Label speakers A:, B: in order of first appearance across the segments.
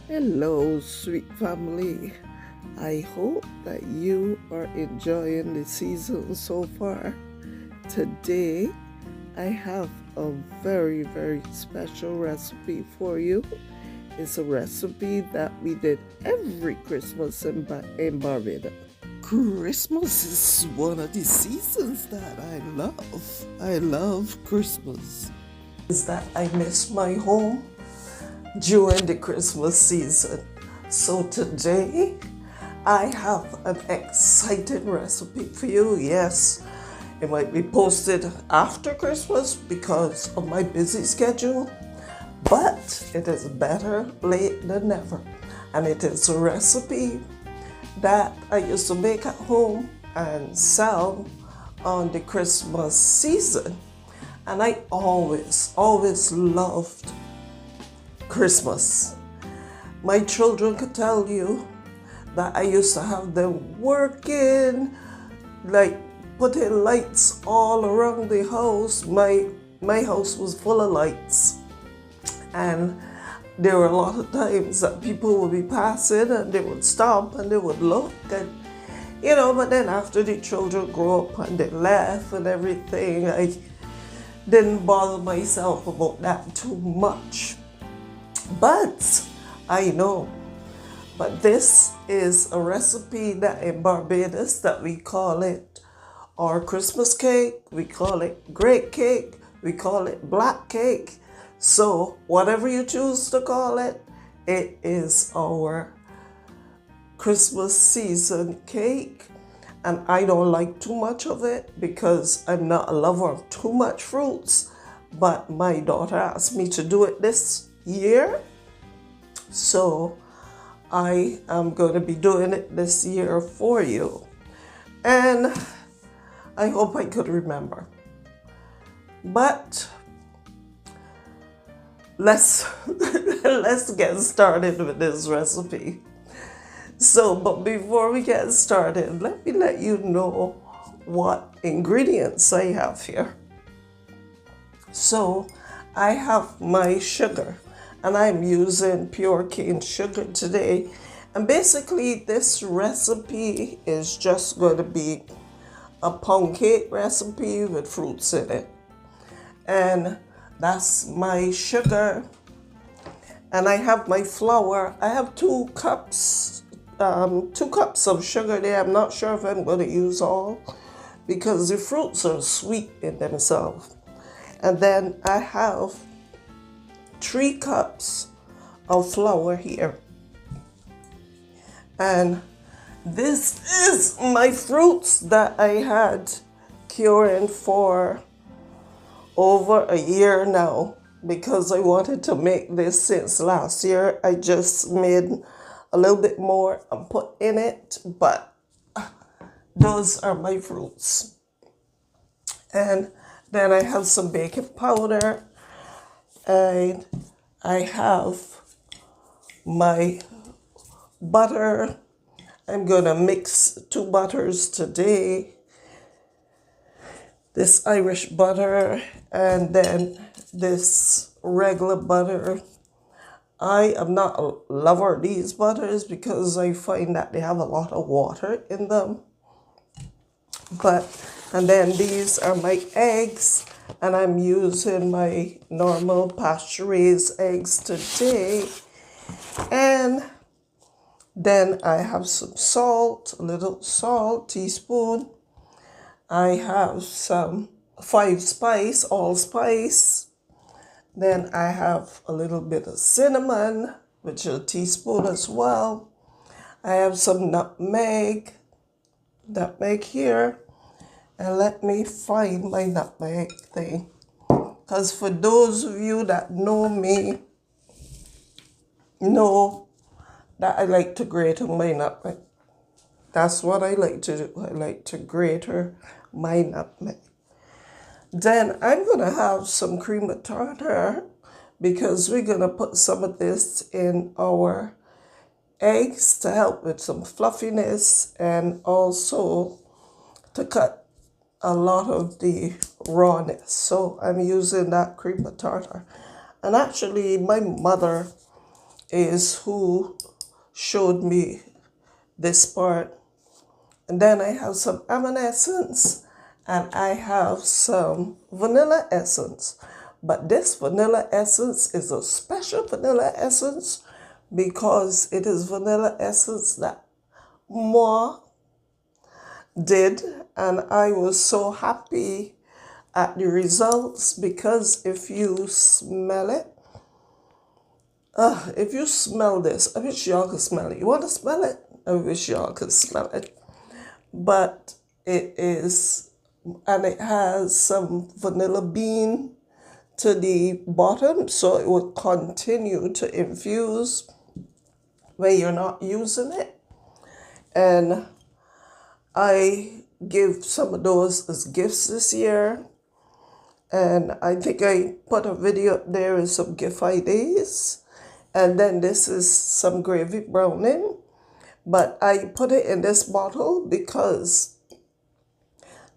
A: Hello, sweet family. I hope that you are enjoying the season so far. Today, I have a very, very special recipe for you. It's a recipe that we did every Christmas in Barbados. Christmas is one of the seasons that I love. I love Christmas. Is that I miss my home during the Christmas season. So today I have an exciting recipe for you. Yes, it might be posted after Christmas because of my busy schedule, but it is better late than never. And it is a recipe that I used to make at home and sell on the Christmas season. And I always loved Christmas. My children could tell you that I used to have them working, like putting lights all around the house. My house was full of lights, and there were a lot of times that people would be passing and they would stop and they would look and but then after the children grew up and they left and everything, I didn't bother myself about that too much. But I know, but this is a recipe that in Barbados that we call it our Christmas cake, we call it great cake, we call it black cake. So whatever you choose to call it, it is our Christmas season cake. And I don't like too much of it because I'm not a lover of too much fruits. But my daughter asked me to do it this year. So I am going to be doing it this year for you. And I hope I could remember. But let's get started with this recipe. But before we get started, let me let you know what ingredients I have here. So I have my sugar, and I'm using pure cane sugar today. And basically this recipe is just going to be a pound cake recipe with fruits in it. And that's my sugar. And I have my flour. I have 2 cups of sugar there. I'm not sure if I'm going to use all because the fruits are sweet in themselves. And then I have 3 cups of flour here. And this is my fruits that I had curing for over a year now because I wanted to make this since last year. I just made a little bit more and put in it, but those are my fruits. And then I have some baking powder, and I have my butter. I'm gonna mix 2 butters today. This Irish butter and then this regular butter. I am not a lover of these butters because I find that they have a lot of water in them. And then these are my eggs, and I'm using my normal pasture-raised eggs today. And then I have some salt, a little salt, teaspoon. I have some 5 spice, allspice. Then I have a little bit of cinnamon, which is a teaspoon as well. I have some nutmeg here. And let me find my nutmeg thing. Because for those of you that know me, know that I like to grate my nutmeg. That's what I like to do. I like to grate my nutmeg. Then I'm going to have some cream of tartar because we're going to put some of this in our eggs to help with some fluffiness and also to cut a lot of the rawness. So I'm using that cream of tartar. And actually my mother is who showed me this part. And then I have some almond essence and I have some vanilla essence. But this vanilla essence is a special vanilla essence because it is vanilla essence that more did, and I was so happy at the results because if you smell it, if you smell this, I wish y'all could smell it. You want to smell it? I wish y'all could smell it. But it is, and it has some vanilla bean to the bottom, so it will continue to infuse when you're not using it. And I give some of those as gifts this year. And I think I put a video up there with some gift ideas. And then this is some gravy browning. But I put it in this bottle because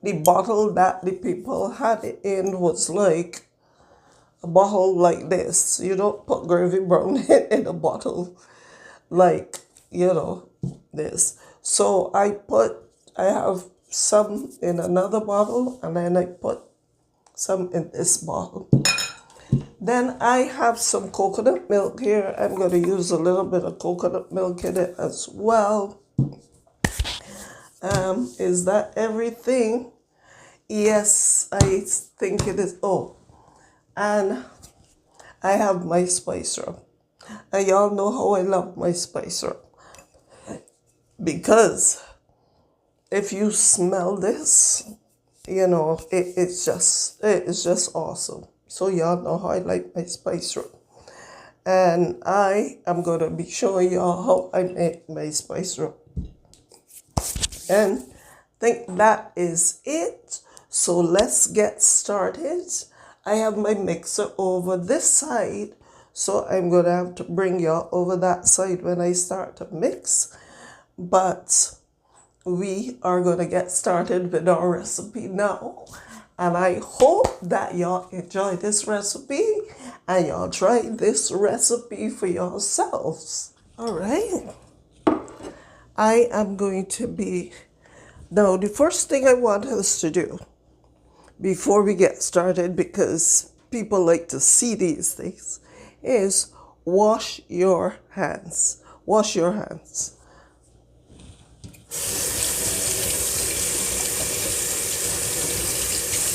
A: the bottle that the people had it in was like a bottle like this. You don't put gravy browning in a bottle like, this. So I have some in another bottle and then I put some in this bottle. Then I have some coconut milk here. I'm going to use a little bit of coconut milk in it as well. Is that everything? Yes, I think it is. Oh, and I have my spice rub. And y'all know how I love my spice rub. Because if you smell this, it's just awesome. So y'all know how I like my spice rub. And I am going to be showing y'all how I make my spice rub. And I think that is it. So let's get started. I have my mixer over this side. So I'm going to have to bring y'all over that side when I start to mix. But we are going to get started with our recipe now. And I hope that y'all enjoy this recipe and y'all try this recipe for yourselves. All right. I am going to be... Now, the first thing I want us to do before we get started, because people like to see these things, is wash your hands. Wash your hands.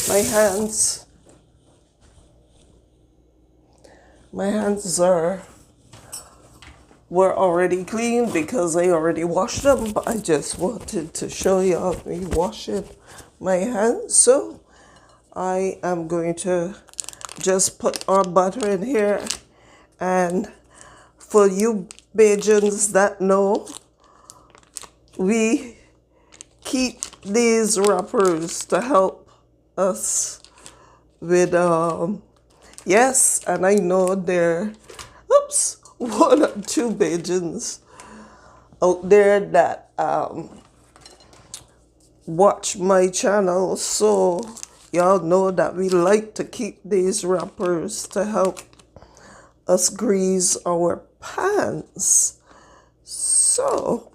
A: My hands were already clean because I already washed them, but I just wanted to show y'all me washing my hands. So I am going to just put our butter in here. And for you Bajans that know, we keep these wrappers to help us with yes, and I know there one or two Bajans out there that watch my channel, so y'all know that we like to keep these wrappers to help us grease our pans. So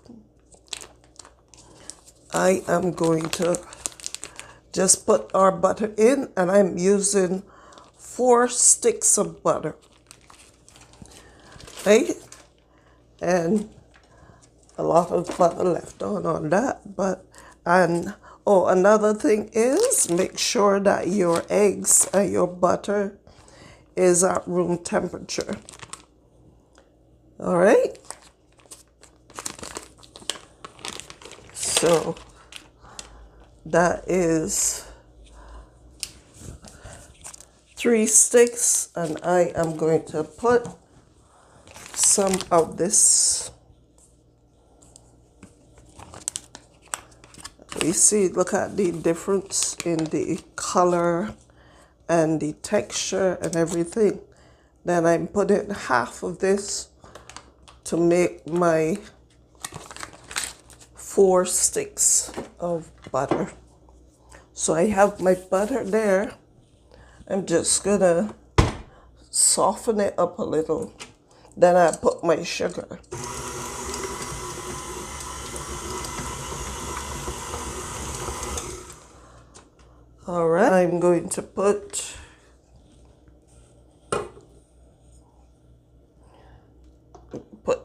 A: I am going to just put our butter in, and I'm using 4 sticks of butter. Right? And a lot of butter left on that. Another thing is make sure that your eggs and your butter is at room temperature. All right? So that is 3 sticks, and I am going to put some of this. You see, look at the difference in the color and the texture and everything. Then I'm putting half of this to make my 4 sticks of butter. So I have my butter there. I'm just gonna soften it up a little. Then I put my sugar. All right, I'm going to put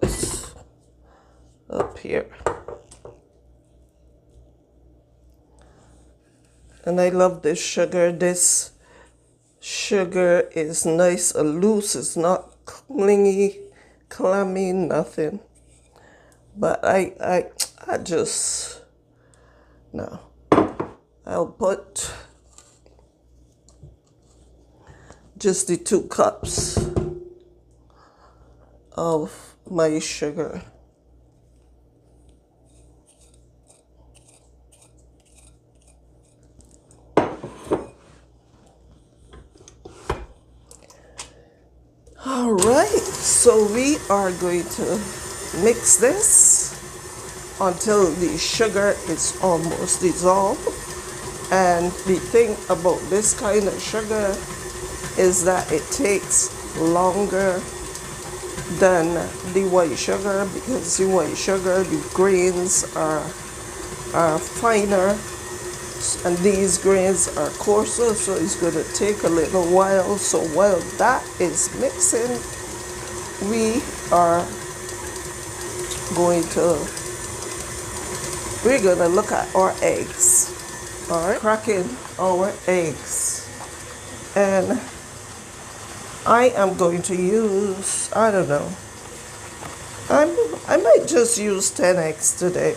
A: this up here. And I love this sugar. This sugar is nice and loose. It's not clingy, clammy, nothing. But I just, no. I'll put just the 2 cups of my sugar. All right, so we are going to mix this until the sugar is almost dissolved. And the thing about this kind of sugar is that it takes longer than the white sugar, because the white sugar, the grains are finer, and these grains are coarser, so it's going to take a little while. So while that is mixing, we're going to look at our eggs. All right, cracking our eggs. And I am going to use, I don't know, I might just use 10 eggs today.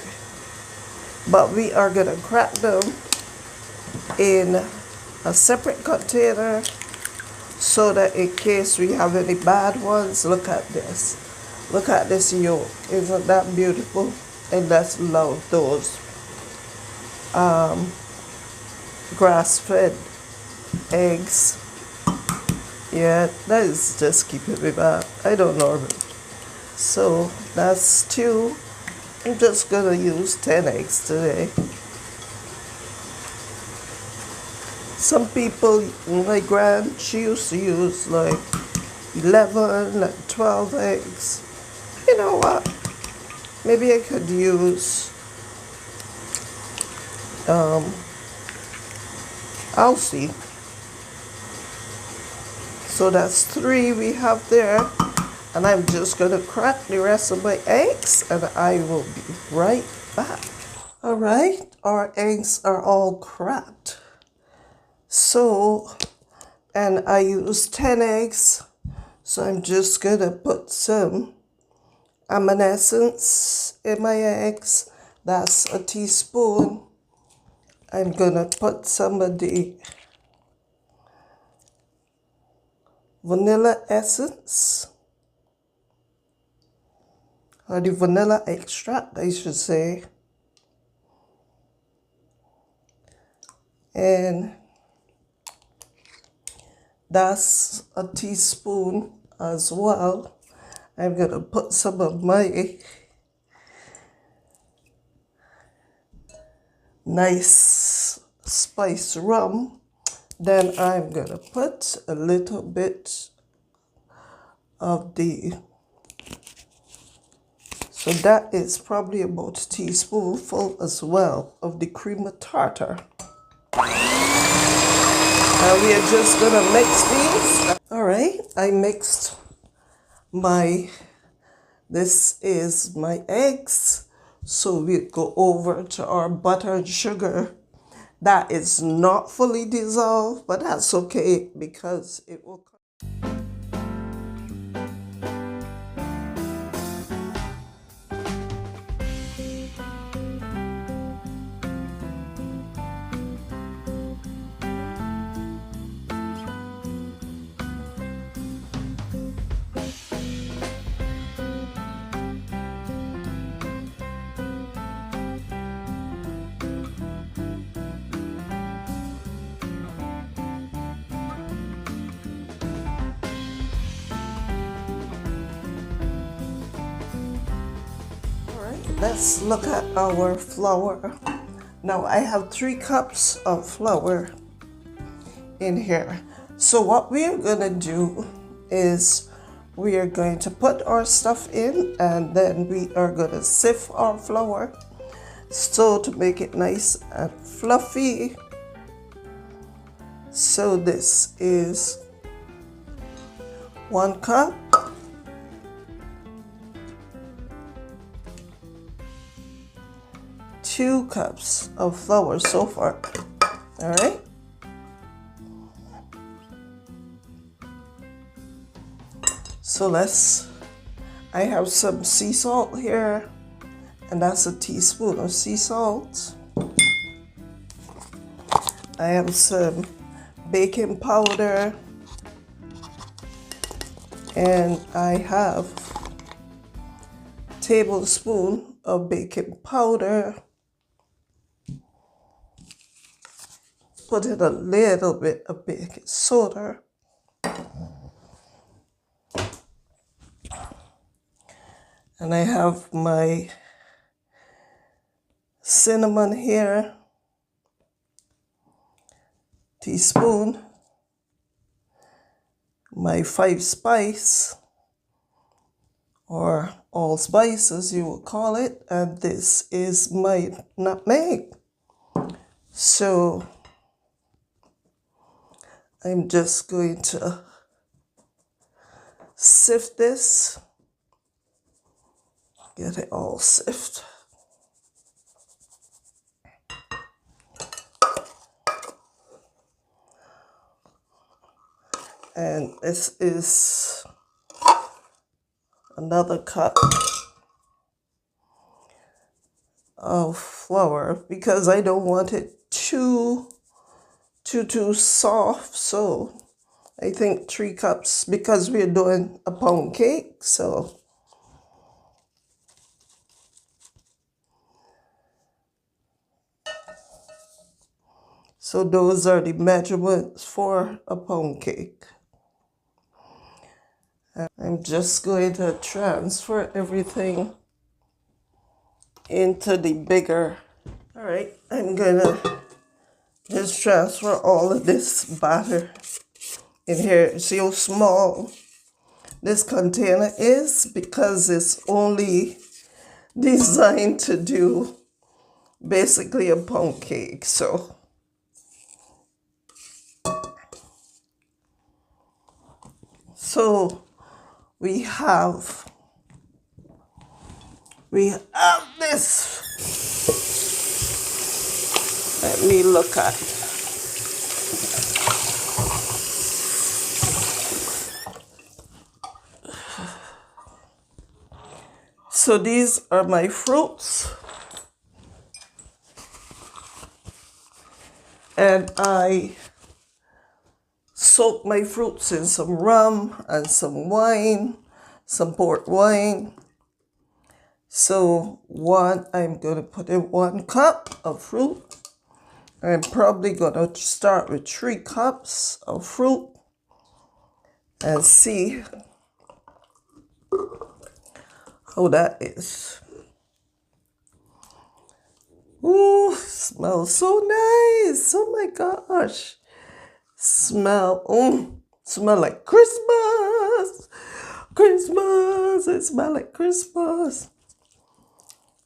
A: But we are going to crack them in a separate container so that in case we have any bad ones, look at this. Look at this yolk. Isn't that beautiful? And let's love those grass-fed eggs. Yeah, that is just keeping me back. I don't know. So that's 2. I'm just gonna use 10 eggs today. Some people, my grand, she used to use like 11, like 12 eggs. You know what? Maybe I could use, I'll see. So that's 3 we have there. And I'm just going to crack the rest of my eggs, and I will be right back. All right, our eggs are all cracked. So, and I used 10 eggs. So I'm just going to put some almond essence in my eggs. That's a teaspoon. I'm going to put some of the vanilla essence, or the vanilla extract, I should say. And that's a teaspoon as well. I'm going to put some of my nice spice rum. Then I'm going to put a little bit of the, so that is probably about a teaspoonful as well of the cream of tartar. And we are just going to mix these. All right, I mixed this is my eggs. So we go over to our butter and sugar. That is not fully dissolved, but that's okay because it will come. Let's look at our flour. Now I have 3 cups of flour in here. So what we're gonna do is we are going to put our stuff in, and then we are going to sift our flour so to make it nice and fluffy. So this is 1 cup. Two cups of flour so far. All right. So I have some sea salt here, and that's a teaspoon of sea salt. I have some baking powder, and I have a tablespoon of baking powder. Put in a little bit of baking soda. And I have my cinnamon here, teaspoon, my 5 spice, or allspice as you will call it, and this is my nutmeg. So I'm just going to sift this, get it all sifted. And this is another cup of flour because I don't want it too soft. So I think 3 cups because we're doing a pound cake. So those are the measurements for a pound cake. I'm just going to transfer everything into the bigger. All right, I'm gonna just transfer all of this batter in here. See how small this container is because it's only designed to do basically a pound cake. So we have this. Let me look at. So these are my fruits. And I soak my fruits in some rum and some wine, some port wine. So I'm going to put in 1 cup of fruit. I'm probably going to start with 3 cups of fruit and see how that is. Ooh, smells so nice. Oh my gosh. Smell like Christmas. Christmas. It smells like Christmas.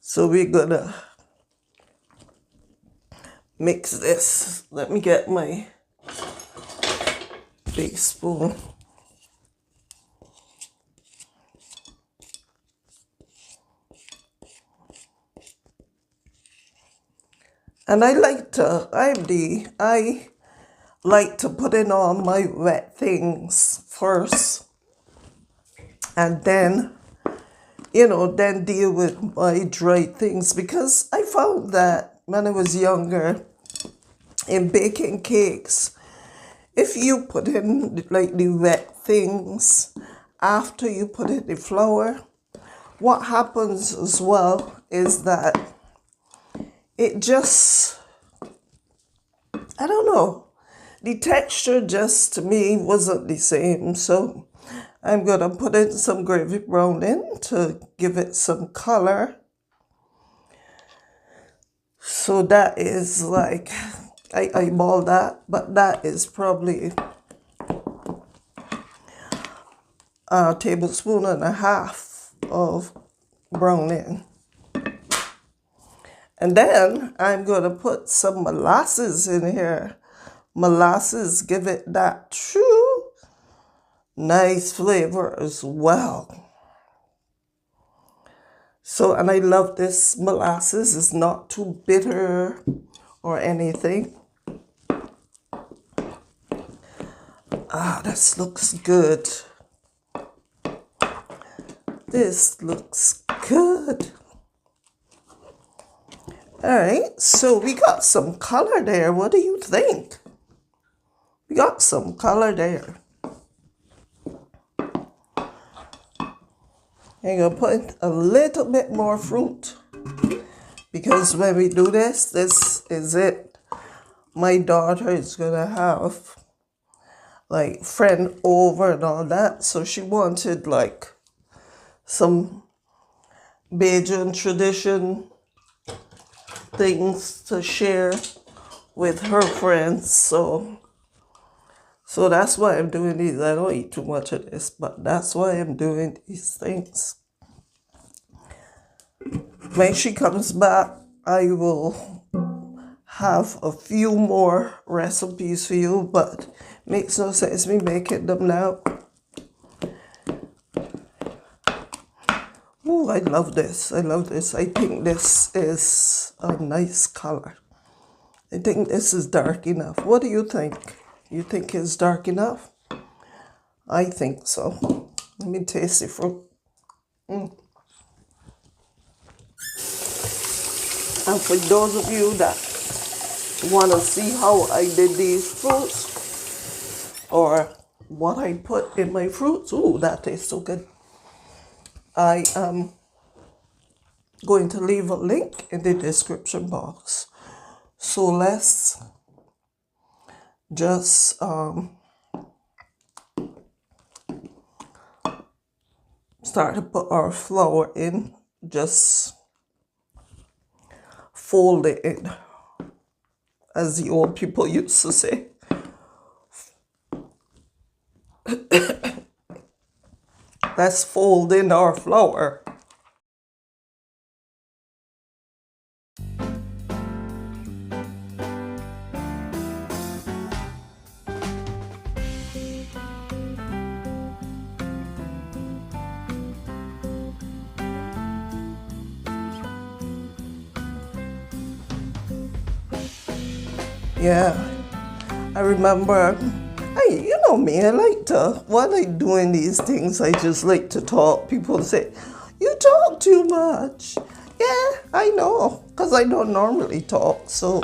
A: So we're gonna mix this. Let me get my big spoon. And I like to put in all my wet things first, and then deal with my dry things, because I found that when I was younger in baking cakes, if you put in like the wet things after you put in the flour, what happens as well is that it just, I don't know, the texture just to me wasn't the same. So I'm gonna put in some gravy browning to give it some color. So that is like, I eyeball that, but that is probably a tablespoon and a half of browning. And then I'm going to put some molasses in here. Molasses give it that true nice flavor as well. So, and I love this molasses. It's not too bitter or anything. This looks good. This looks good. All right, so we got some color there. What do you think? We got some color there. I'm going to put a little bit more fruit because when we do this, this is it. My daughter is going to have like friend over and all that. So she wanted like some Bajan tradition things to share with her friends. So that's why I'm doing these. I don't eat too much of this, but that's why I'm doing these things. When she comes back, I will have a few more recipes for you, but makes no sense me making them now. Oh, I love this. I love this. I think this is a nice color. I think this is dark enough. What do you think? You think it's dark enough? I think so. Let me taste the fruit. And for those of you that want to see how I did these fruits or what I put in my fruits, ooh, that tastes so good. I am going to leave a link in the description box. So let's just start to put our flour in. Just fold it in, as the old people used to say. Let's fold in our flour. Yeah, I remember, you know me, I like to, while I'm doing these things, I just like to talk. People say, you talk too much. Yeah, I know, because I don't normally talk. So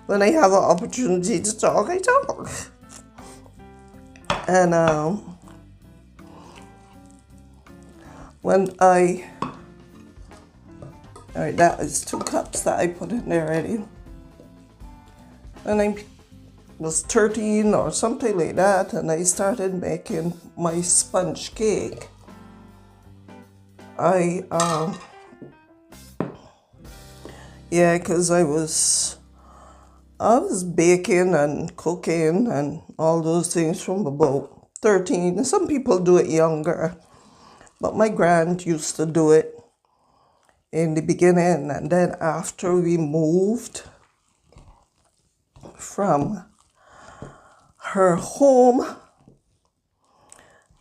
A: when I have an opportunity to talk, I talk. And all right, that is 2 cups that I put in there already. And I was 13 or something like that, and I started making my sponge cake. Yeah, because I was baking and cooking and all those things from about 13. Some people do it younger, but my grand used to do it in the beginning, and then after we moved from her home,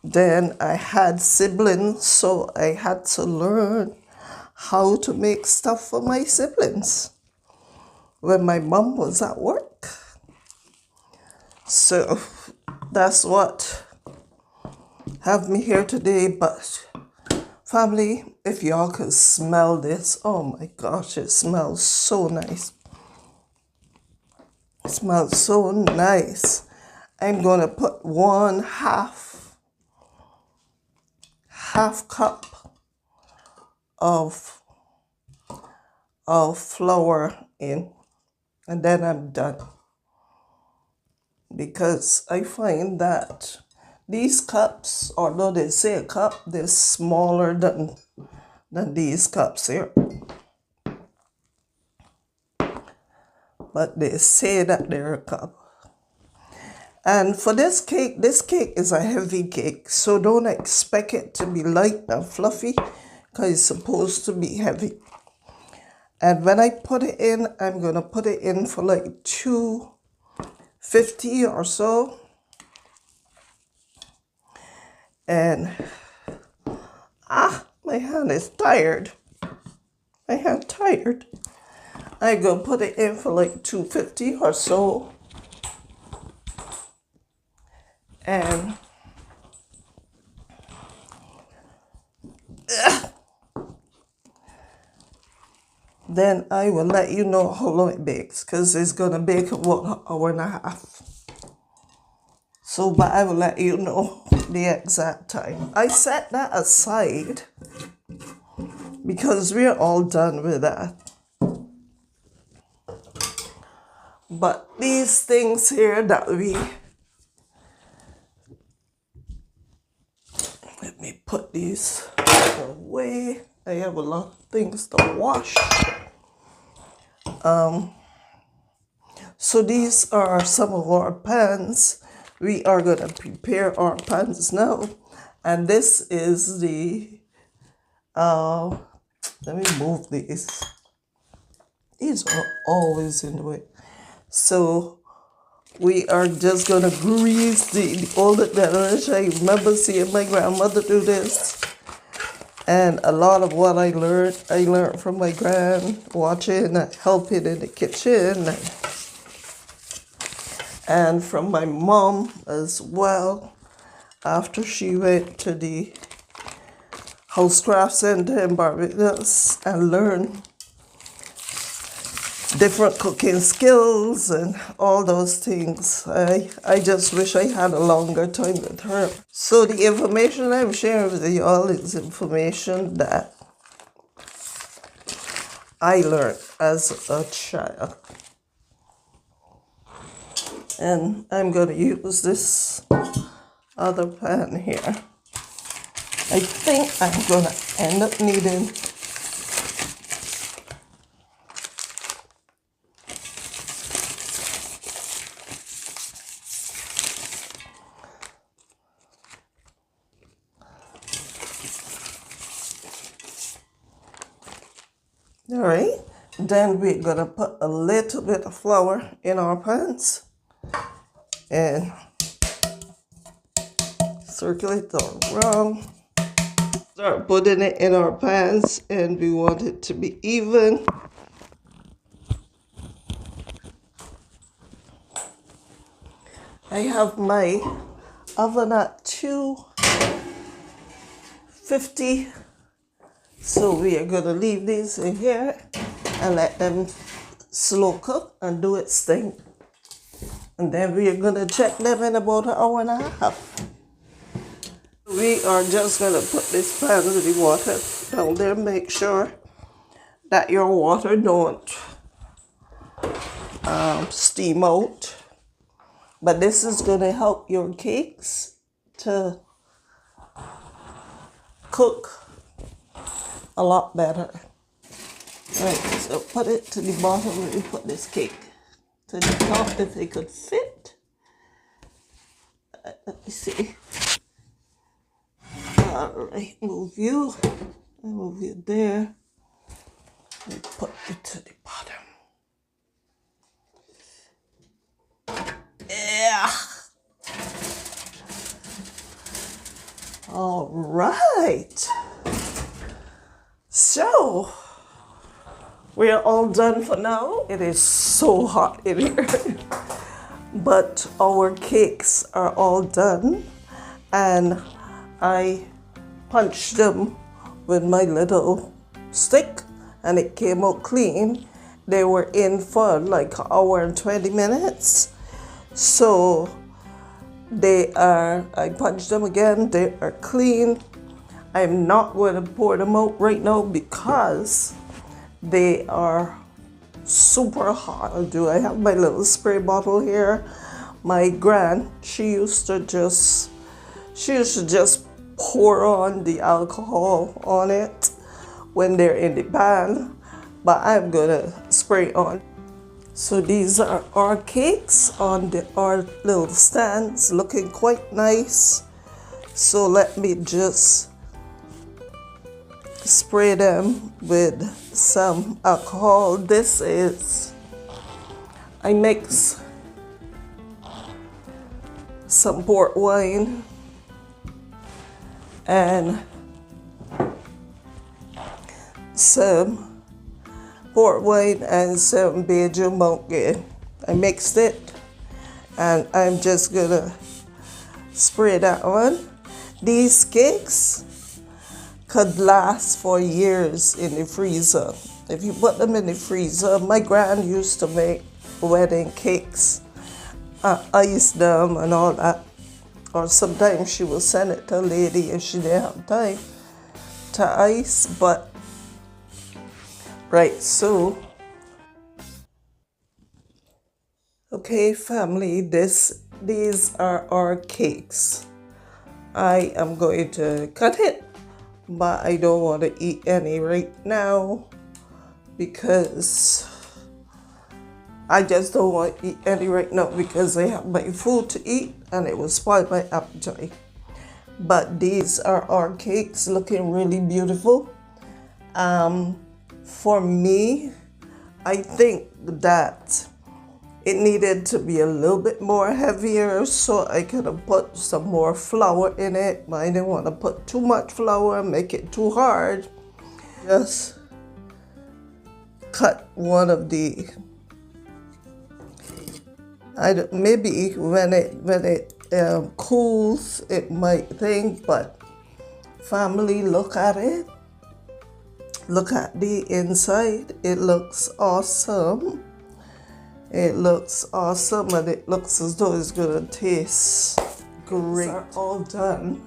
A: then I had siblings, so I had to learn how to make stuff for my siblings when my mom was at work. So that's what have me here today. But family, if y'all could smell this, oh my gosh, it smells so nice. It smells so nice. I'm gonna put 1/2 cup of flour in, and then I'm done. Because I find that these cups, although they say a cup, they're smaller than these cups here. But they say that they're a cup. And for this cake is a heavy cake, so don't expect it to be light and fluffy because it's supposed to be heavy. And when I put it in, I'm gonna put it in for like 250 or so. And my hand is tired. My hand tired. I'm gonna put it in for like 250 or so. And then I will let you know how long it bakes, because it's gonna bake about an hour and a half. So, but I will let you know the exact time. I set that aside because we're all done with that. But these things here that let me put these away. I have a lot of things to wash. So these are some of our pans. We are gonna prepare our pans now. And this is the, let me move these. These are always in the way. So we are just gonna grease the older generation. I remember seeing my grandmother do this. And a lot of what I learned from my grand, watching and helping in the kitchen. And from my mom as well, after she went to the Housecraft Center in Barbados and learned different cooking skills and all those things. I just wish I had a longer time with her. So the information I'm sharing with you all is information that I learned as a child. And I'm going to use this other pan here. I think I'm going to end up needing all right. Then we're going to put a little bit of flour in our pans and circulate around. Start putting it in our pans, and we want it to be even. I have my oven at 250, so we are going to leave these in here and let them slow cook and do its thing. And then we are going to check them in about an hour and a half. We are just going to put this pan with the water down there. Make sure that your water don't steam out. But this is going to help your cakes to cook a lot better. Right, so put it to the bottom where we put this cake. To the top if it could fit. Let me see. Alright, move you. Move you there. And put it to the bottom. Yeah. All right. So, we are all done for now. It is so hot in here. But our cakes are all done. And I punched them with my little stick and it came out clean. They were in for like an hour and 20 minutes. So I punched them again, they are clean. I'm not going to pour them out right now because they are super hot. I have my little spray bottle here. My gran, she used to just pour on the alcohol on it when they're in the pan, but I'm gonna spray on. So these are our cakes on our little stands, looking quite nice. So let me just spray them with some alcohol. I mix some port wine and some Belgian monkey. I mixed it and I'm just gonna spray that on. These cakes could last for years in the freezer. If you put them in the freezer, my grand used to make wedding cakes, ice them and all that. Or sometimes she would send it to a lady if she didn't have time to ice. But right, so okay, family, these are our cakes. I am going to cut it, but I don't want to eat any right now because I just don't want to eat any right now because I have my food to eat and it will spoil my appetite. But these are our cakes, looking really beautiful. For me, I think that it needed to be a little bit more heavier, so I could have put some more flour in it, but I didn't want to put too much flour and make it too hard. Just cut one of the, maybe when it cools it might think, but family, look at it. Look at the inside. It looks awesome. It looks awesome and it looks as though it's gonna taste great. These are all done.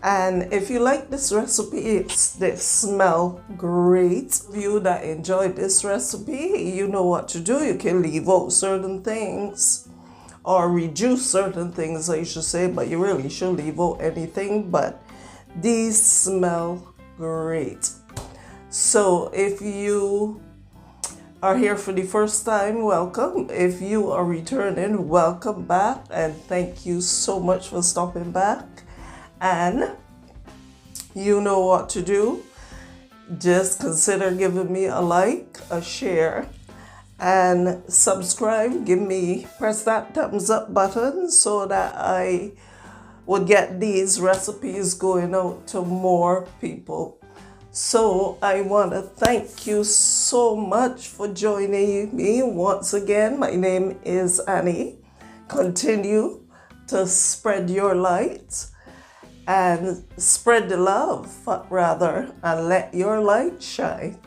A: And if you like this recipe, they smell great. If you that enjoyed this recipe, you know what to do. You can leave out certain things or reduce certain things, I should say, but you really should leave out anything. But these smell great. So if you are here for the first time, welcome. If you are returning, welcome back, and thank you so much for stopping back. And you know what to do. Just consider giving me a like, a share, and subscribe. Press that thumbs up button so that I will get these recipes going out to more people. So I want to thank you so much for joining me once again. My name is Annie. Continue to spread your light and spread the love, rather, and let your light shine.